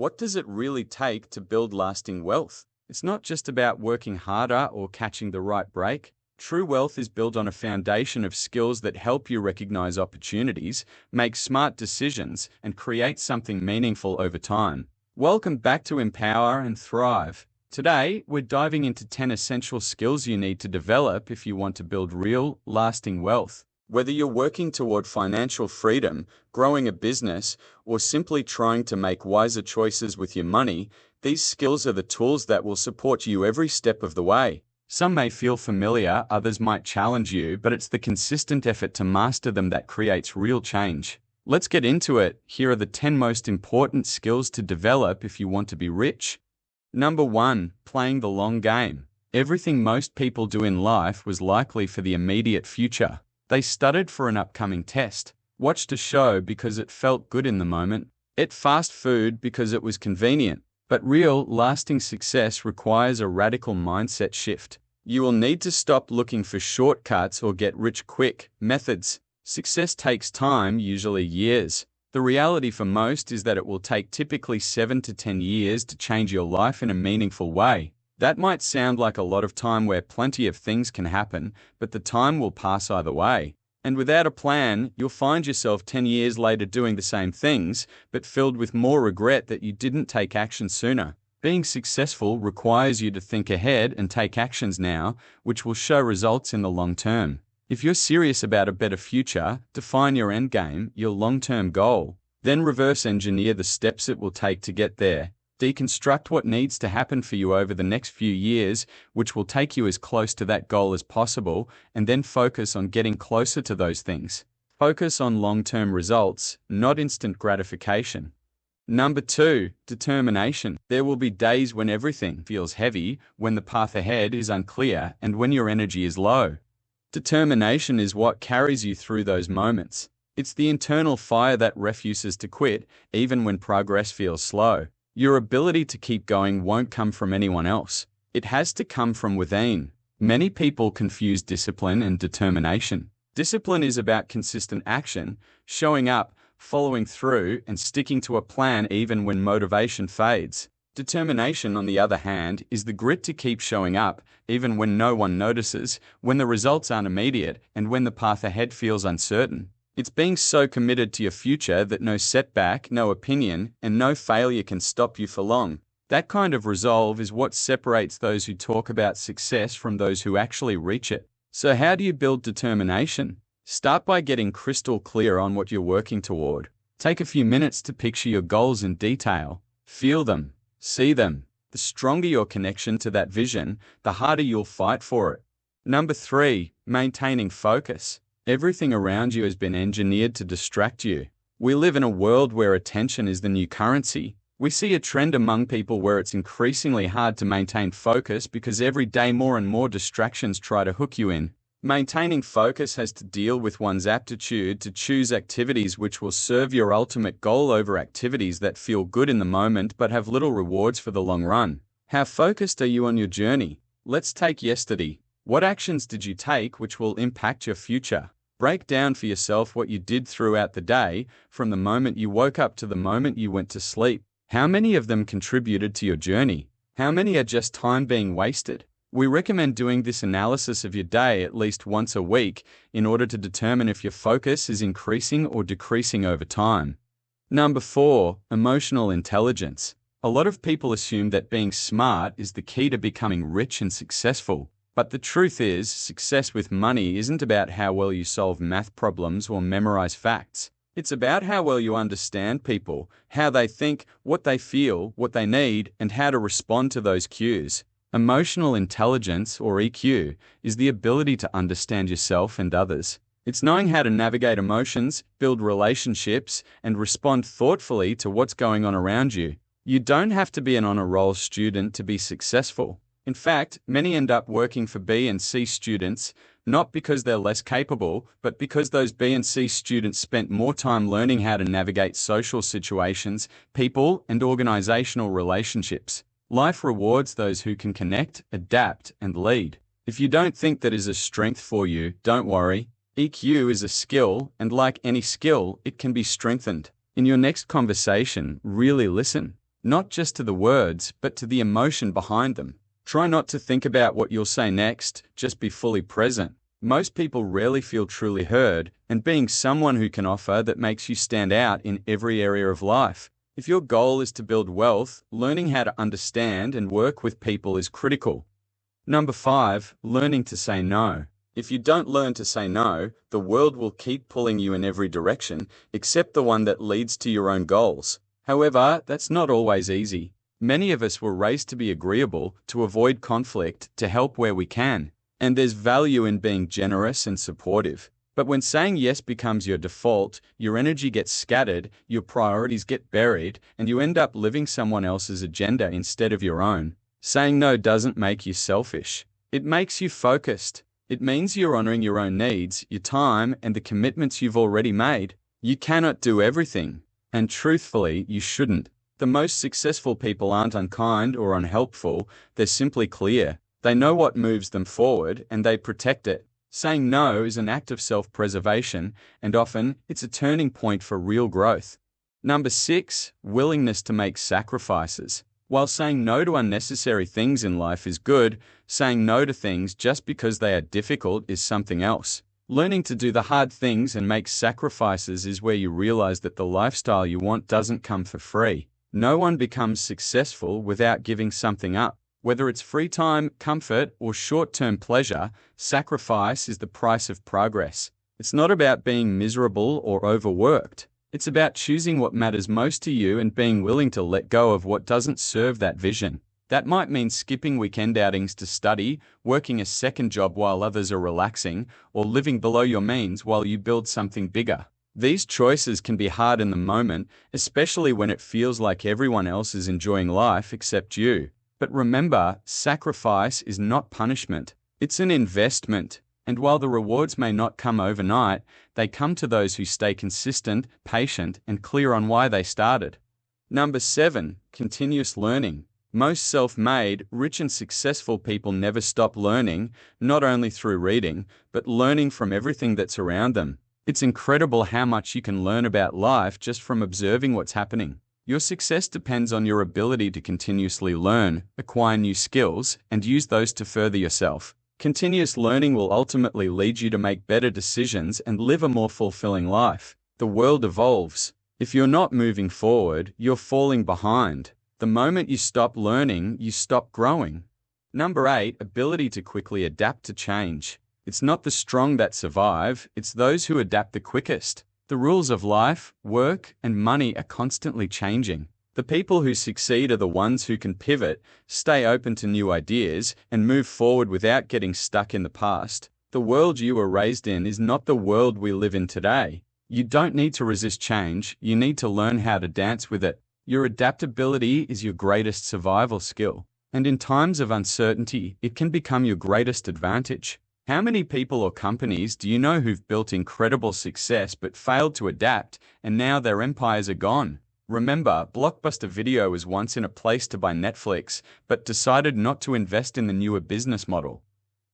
What does it really take to build lasting wealth? It's not just about working harder or catching the right break. True wealth is built on a foundation of skills that help you recognize opportunities, make smart decisions, and create something meaningful over time. Welcome back to Empower and Thrive. Today, we're diving into 10 essential skills you need to develop if you want to build real, lasting wealth. Whether you're working toward financial freedom, growing a business, or simply trying to make wiser choices with your money, these skills are the tools that will support you every step of the way. Some may feel familiar, others might challenge you, but it's the consistent effort to master them that creates real change. Let's get into it. Here are the 10 most important skills to develop if you want to be rich. Number 1, playing the long game. Everything most people do in life was likely for the immediate future. They studied for an upcoming test, watched a show because it felt good in the moment, ate fast food because it was convenient. But real, lasting success requires a radical mindset shift. You will need to stop looking for shortcuts or get rich quick methods. Success takes time, usually years. The reality for most is that it will take typically 7 to 10 years to change your life in a meaningful way. That might sound like a lot of time where plenty of things can happen, but the time will pass either way. And without a plan, you'll find yourself 10 years later doing the same things, but filled with more regret that you didn't take action sooner. Being successful requires you to think ahead and take actions now, which will show results in the long term. If you're serious about a better future, define your end game, your long-term goal. Then reverse engineer the steps it will take to get there. Deconstruct what needs to happen for you over the next few years, which will take you as close to that goal as possible, and then focus on getting closer to those things. Focus on long-term results, not instant gratification. Number 2, determination. There will be days when everything feels heavy, when the path ahead is unclear, and when your energy is low. Determination is what carries you through those moments. It's the internal fire that refuses to quit, even when progress feels slow. Your ability to keep going won't come from anyone else. It has to come from within. Many people confuse discipline and determination. Discipline is about consistent action, showing up, following through, and sticking to a plan even when motivation fades. Determination, on the other hand, is the grit to keep showing up, even when no one notices, when the results aren't immediate, and when the path ahead feels uncertain. It's being so committed to your future that no setback, no opinion, and no failure can stop you for long. That kind of resolve is what separates those who talk about success from those who actually reach it. So how do you build determination? Start by getting crystal clear on what you're working toward. Take a few minutes to picture your goals in detail. Feel them. See them. The stronger your connection to that vision, the harder you'll fight for it. Number 3, maintaining focus. Everything around you has been engineered to distract you. We live in a world where attention is the new currency. We see a trend among people where it's increasingly hard to maintain focus because every day more and more distractions try to hook you in. Maintaining focus has to deal with one's aptitude to choose activities which will serve your ultimate goal over activities that feel good in the moment but have little rewards for the long run. How focused are you on your journey? Let's take yesterday. What actions did you take which will impact your future? Break down for yourself what you did throughout the day, from the moment you woke up to the moment you went to sleep. How many of them contributed to your journey? How many are just time being wasted? We recommend doing this analysis of your day at least once a week in order to determine if your focus is increasing or decreasing over time. Number 4, emotional intelligence. A lot of people assume that being smart is the key to becoming rich and successful. But the truth is, success with money isn't about how well you solve math problems or memorize facts. It's about how well you understand people, how they think, what they feel, what they need, and how to respond to those cues. Emotional intelligence, or EQ, is the ability to understand yourself and others. It's knowing how to navigate emotions, build relationships, and respond thoughtfully to what's going on around you. You don't have to be an honor roll student to be successful. In fact, many end up working for B and C students, not because they're less capable, but because those B and C students spent more time learning how to navigate social situations, people, and organizational relationships. Life rewards those who can connect, adapt, and lead. If you don't think that is a strength for you, don't worry. EQ is a skill, and like any skill, it can be strengthened. In your next conversation, really listen. not just to the words, but to the emotion behind them. Try not to think about what you'll say next, just be fully present. Most people rarely feel truly heard, and being someone who can offer that makes you stand out in every area of life. If your goal is to build wealth, learning how to understand and work with people is critical. Number 5, learning to say no. If you don't learn to say no, the world will keep pulling you in every direction, except the one that leads to your own goals. However, that's not always easy. Many of us were raised to be agreeable, to avoid conflict, to help where we can. And there's value in being generous and supportive. But when saying yes becomes your default, your energy gets scattered, your priorities get buried, and you end up living someone else's agenda instead of your own. Saying no doesn't make you selfish. It makes you focused. It means you're honoring your own needs, your time, and the commitments you've already made. You cannot do everything. And truthfully, you shouldn't. The most successful people aren't unkind or unhelpful, they're simply clear. They know what moves them forward, and they protect it. Saying no is an act of self-preservation, and often it's a turning point for real growth. Number 6, willingness to make sacrifices. While saying no to unnecessary things in life is good, saying no to things just because they are difficult is something else. Learning to do the hard things and make sacrifices is where you realize that the lifestyle you want doesn't come for free. No one becomes successful without giving something up. Whether it's free time, comfort, or short-term pleasure, sacrifice is the price of progress. It's not about being miserable or overworked. It's about choosing what matters most to you and being willing to let go of what doesn't serve that vision. That might mean skipping weekend outings to study, working a second job while others are relaxing, or living below your means while you build something bigger. These choices can be hard in the moment, especially when it feels like everyone else is enjoying life except you. But remember, sacrifice is not punishment. It's an investment. And while the rewards may not come overnight, they come to those who stay consistent, patient, and clear on why they started. Number 7, continuous learning. Most self-made, rich and successful people never stop learning, not only through reading, but learning from everything that's around them. It's incredible how much you can learn about life just from observing what's happening. Your success depends on your ability to continuously learn, acquire new skills, and use those to further yourself. Continuous learning will ultimately lead you to make better decisions and live a more fulfilling life. The world evolves. If you're not moving forward, you're falling behind. The moment you stop learning, you stop growing. Number 8, ability to quickly adapt to change. It's not the strong that survive, it's those who adapt the quickest. The rules of life, work, and money are constantly changing. The people who succeed are the ones who can pivot, stay open to new ideas, and move forward without getting stuck in the past. The world you were raised in is not the world we live in today. You don't need to resist change, you need to learn how to dance with it. Your adaptability is your greatest survival skill, and in times of uncertainty, it can become your greatest advantage. How many people or companies do you know who've built incredible success but failed to adapt, and now their empires are gone? Remember, Blockbuster Video was once in a place to buy Netflix, but decided not to invest in the newer business model.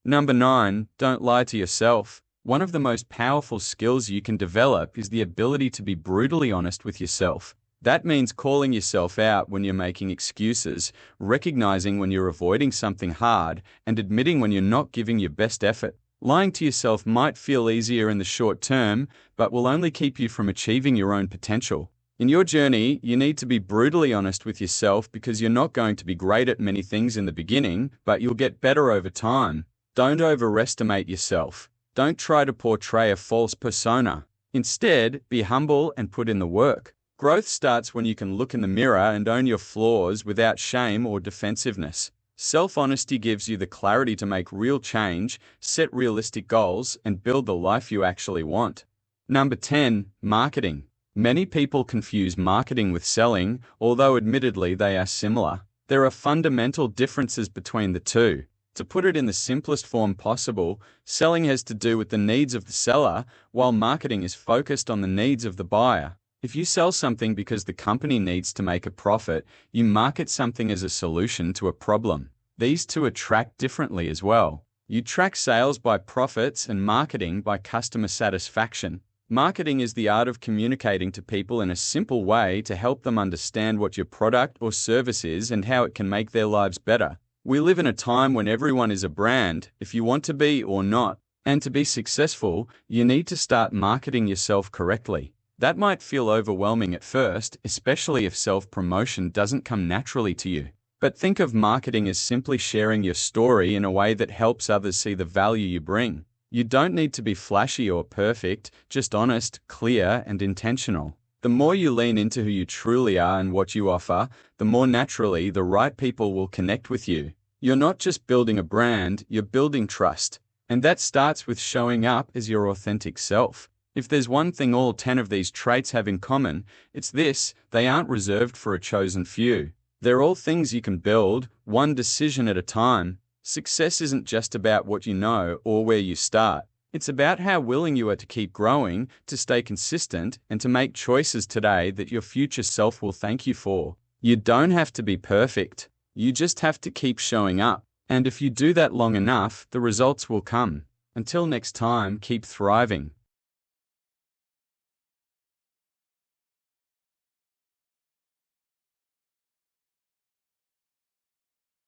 Number 9, don't lie to yourself. One of the most powerful skills you can develop is the ability to be brutally honest with yourself. That means calling yourself out when you're making excuses, recognizing when you're avoiding something hard, and admitting when you're not giving your best effort. Lying to yourself might feel easier in the short term, but will only keep you from achieving your own potential. In your journey, you need to be brutally honest with yourself because you're not going to be great at many things in the beginning, but you'll get better over time. Don't overestimate yourself. Don't try to portray a false persona. Instead, be humble and put in the work. Growth starts when you can look in the mirror and own your flaws without shame or defensiveness. Self-honesty gives you the clarity to make real change, set realistic goals, and build the life you actually want. Number 10, marketing. Many people confuse marketing with selling, although admittedly they are similar. There are fundamental differences between the two. To put it in the simplest form possible, selling has to do with the needs of the seller, while marketing is focused on the needs of the buyer. If you sell something because the company needs to make a profit, you market something as a solution to a problem. These two are tracked differently as well. You track sales by profits and marketing by customer satisfaction. Marketing is the art of communicating to people in a simple way to help them understand what your product or service is and how it can make their lives better. We live in a time when everyone is a brand, if you want to be or not. And to be successful, you need to start marketing yourself correctly. That might feel overwhelming at first, especially if self-promotion doesn't come naturally to you. But think of marketing as simply sharing your story in a way that helps others see the value you bring. You don't need to be flashy or perfect, just honest, clear, and intentional. The more you lean into who you truly are and what you offer, the more naturally the right people will connect with you. You're not just building a brand, you're building trust. And that starts with showing up as your authentic self. If there's one thing all 10 of these traits have in common, it's this: they aren't reserved for a chosen few. They're all things you can build, one decision at a time. Success isn't just about what you know or where you start. It's about how willing you are to keep growing, to stay consistent, and to make choices today that your future self will thank you for. You don't have to be perfect. You just have to keep showing up. And if you do that long enough, the results will come. Until next time, keep thriving.